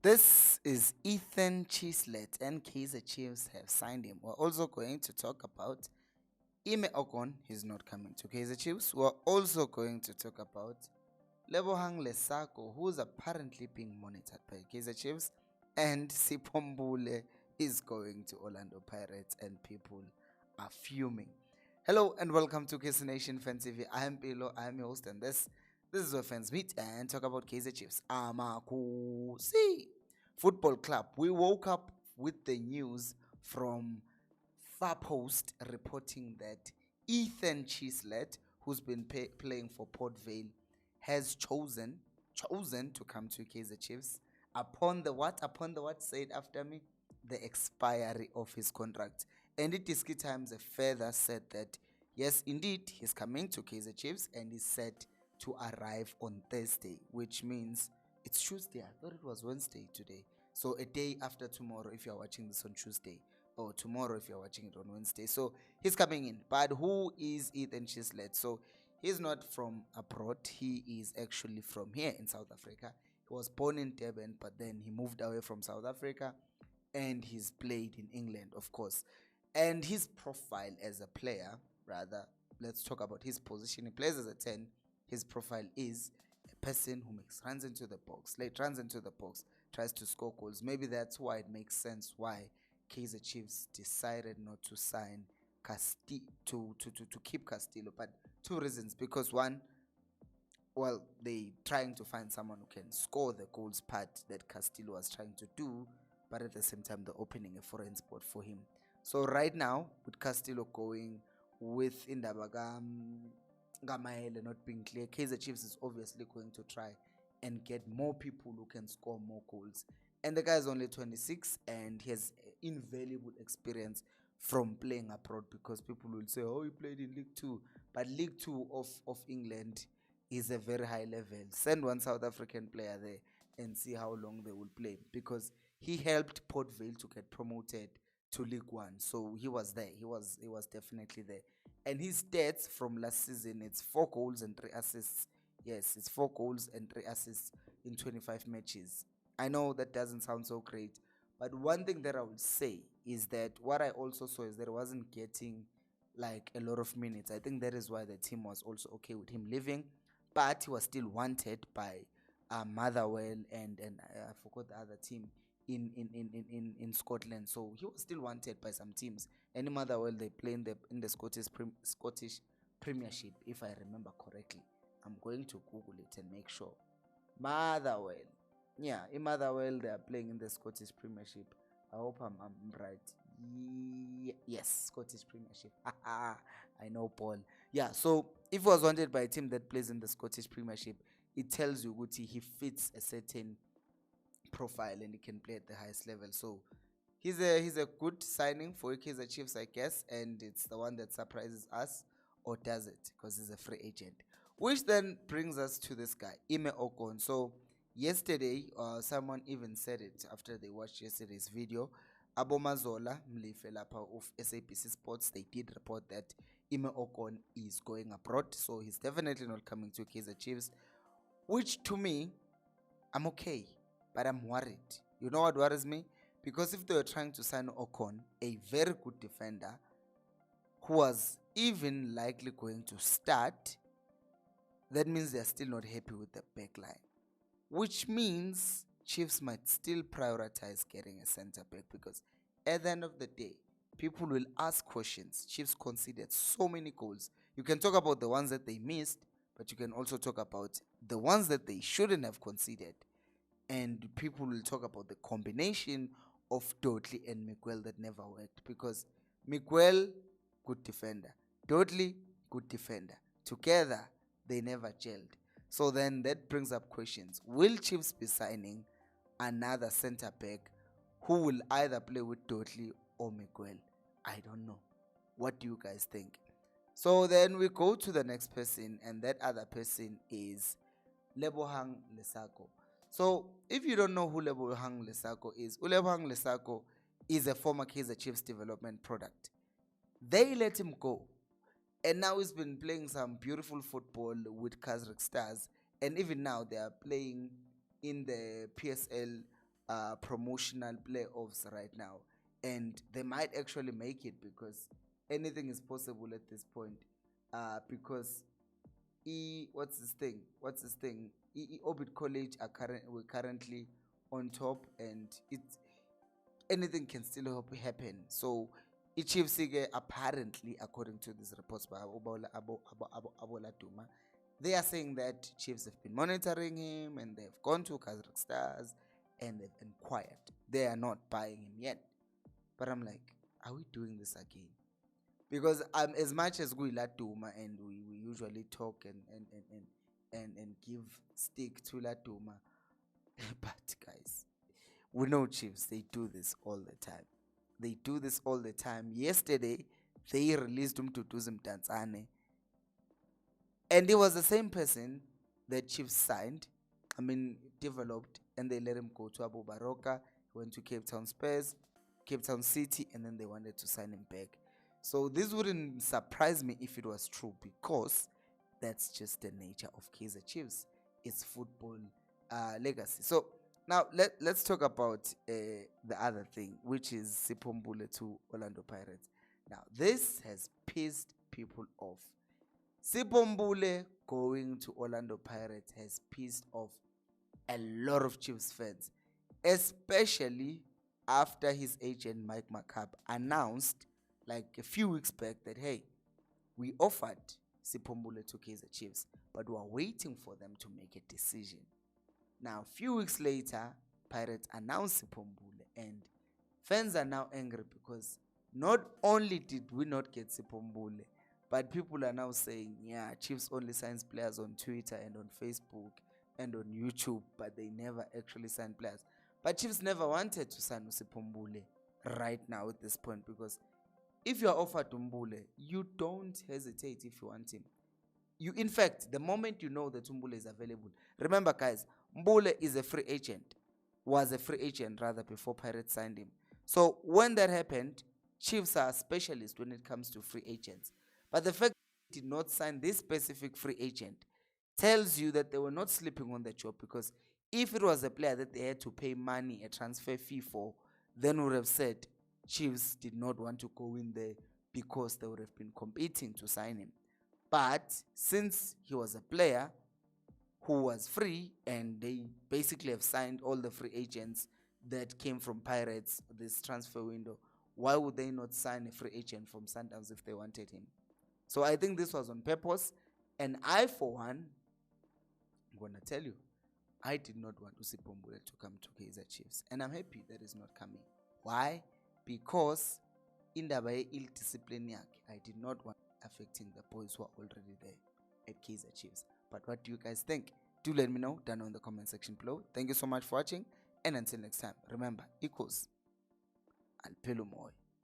This is Ethan Chislett and Kaizer Chiefs have signed him. We're also going to talk about Okon. He's not coming to Kaizer Chiefs. We're also going to talk about Leho who's apparently being monitored by Kaizer Chiefs, and Sipombule is going to Orlando Pirates, and people are fuming. Hello and welcome to Kiss Nation Fan TV. I am Pilo, I am your host, and this is where fans meet and talk about Kaizer Chiefs. Khosi Football Club. We woke up with the news from Far Post reporting that Ethan Chislett, who's been playing for Port Vale, has chosen to come to Kaizer Chiefs upon the what? Upon the what? Say it after me. The expiry of his contract. And it is key times further said that yes, indeed, he's coming to Kaizer Chiefs and is set to arrive on Thursday, which means it's Tuesday. I thought it was Wednesday today. So a day after tomorrow, if you're watching this on Tuesday, or tomorrow if you're watching it on Wednesday. So he's coming in. But who is Ethan Chislett? So he's not from abroad. He is actually from here in South Africa. He was born in Durban, but then he moved away from South Africa and he's played in England, of course. And his profile as a player, rather, let's talk about his position. He plays as a 10. His profile is a person who runs into the box, tries to score goals. Maybe that's why it makes sense why Kaizer Chiefs decided not to sign to keep Castillo. But two reasons. Because one, well, they trying to find someone who can score the goals part that Castillo was trying to do, but at the same time they're opening a foreign spot for him. So right now, with Castillo going, with Indabagam Gamaele not being clear, Kaizer Chiefs is obviously going to try and get more people who can score more goals. And the guy is only 26 and he has invaluable experience from playing abroad, because people will say, oh, he played in League 2. But League 2 of England is a very high level. Send one South African player there and see how long they will play, because he helped Port Vale to get promoted to League 1. So he was there. He was definitely there. And his stats from last season, it's 4 goals and 3 assists. Yes, it's 4 goals and 3 assists in 25 matches. I know that doesn't sound so great, but one thing that I would say is that what I also saw is that he wasn't getting like a lot of minutes. I think that is why the team was also okay with him leaving, but he was still wanted by Motherwell and I forgot the other team in Scotland. So he was still wanted by some teams. And in Motherwell, they play in the Scottish Premiership, if I remember correctly. I'm going to Google it and make sure. Motherwell. Yeah, in Motherwell, they are playing in the Scottish Premiership. I hope I'm right. Yes, Scottish Premiership. I know Paul. Yeah, so if he was wanted by a team that plays in the Scottish Premiership, it tells you Guti he fits a certain profile and he can play at the highest level. So he's a good signing for Kaizer Chiefs, I guess, and it's the one that surprises us, or does it? Because he's a free agent. Which then brings us to this guy, Okon. So yesterday, someone even said it after they watched yesterday's video. Abomazola Mlife lapha of SABC Sports, they did report that Okon is going abroad, so he's definitely not coming to Kaizer Chiefs, which to me, I'm okay, but I'm worried. You know what worries me? Because if they were trying to sign Okon, a very good defender, who was even likely going to start, that means they're still not happy with the back line. Which means Chiefs might still prioritize getting a center back, because at the end of the day, people will ask questions. Chiefs conceded so many goals. You can talk about the ones that they missed, but you can also talk about the ones that they shouldn't have conceded. And people will talk about the combination of Dudley and Miguel that never worked, because Miguel, good defender, Dudley, good defender. Together, they never gelled. So then that brings up questions. Will Chiefs be signing another center back who will either play with Dudley or Miguel? I don't know. What do you guys think? So then we go to the next person, and that other person is Lebohang Lesako. So if you don't know who Lebohang Lesako is, Lebohang Lesako is a former Kaizer Chiefs development product. They let him go, and now he's been playing some beautiful football with Kaizer Stars, and even now they are playing in the PSL promotional playoffs right now, and they might actually make it because anything is possible at this point. Because what's this thing? Orbit College we're currently on top, and anything can still happen. So Chiefs apparently, according to these reports by Abola Duma, they are saying that Chiefs have been monitoring him and they've gone to Kaizer Stars and they've inquired. They are not buying him yet. But I'm like, are we doing this again? Because as much as we like Duma and we usually talk and give stick to La Duma, but guys, we know Chiefs, they do this all the time. They do this all the time. Yesterday, they released him to do some Tanzania. And he was the same person that Chiefs signed, developed, and they let him go to Abu Baroka. He went to Cape Town Spurs, Cape Town City, and then they wanted to sign him back. So this wouldn't surprise me if it was true, because that's just the nature of Kaizer Chiefs. It's football legacy. So now let's talk about the other thing, which is Sipho Mbule to Orlando Pirates. Now this has pissed people off. Sipho Mbule going to Orlando Pirates has pissed off a lot of Chiefs fans, especially after his agent Mike McCabe announced like a few weeks back that, hey, we offered Sipho Mbule to Kaizer Chiefs, but we're waiting for them to make a decision. Now, a few weeks later, Pirates announced Sipho Mbule, and fans are now angry because not only did we not get Sipho Mbule, but people are now saying, yeah, Chiefs only signs players on Twitter and on Facebook and on YouTube, but they never actually sign players. But Chiefs never wanted to sign Sipho Mbule right now at this point, because if you are offered Mbule, you don't hesitate if you want him. In fact, the moment you know that Mbule is available, remember guys, Mbule is a free agent, was a free agent rather, before Pirates signed him. So when that happened, Chiefs are specialists when it comes to free agents. But the fact that they did not sign this specific free agent tells you that they were not sleeping on the job, because if it was a player that they had to pay money, a transfer fee for, then we would have said Chiefs did not want to go in there because they would have been competing to sign him. But since he was a player who was free, and they basically have signed all the free agents that came from Pirates this transfer window, why would they not sign a free agent from Sundowns if they wanted him? So I think this was on purpose. And I, for one, I'm going to tell you, I did not want Sipho Mbule to come to Kaizer Chiefs. And I'm happy that is not coming. Why? Because in the ill discipline, I did not want affecting the boys who are already there at Kaizer Chiefs. But what do you guys think? Do let me know down in the comment section below. Thank you so much for watching. And until next time, remember, equals Alpelumoy.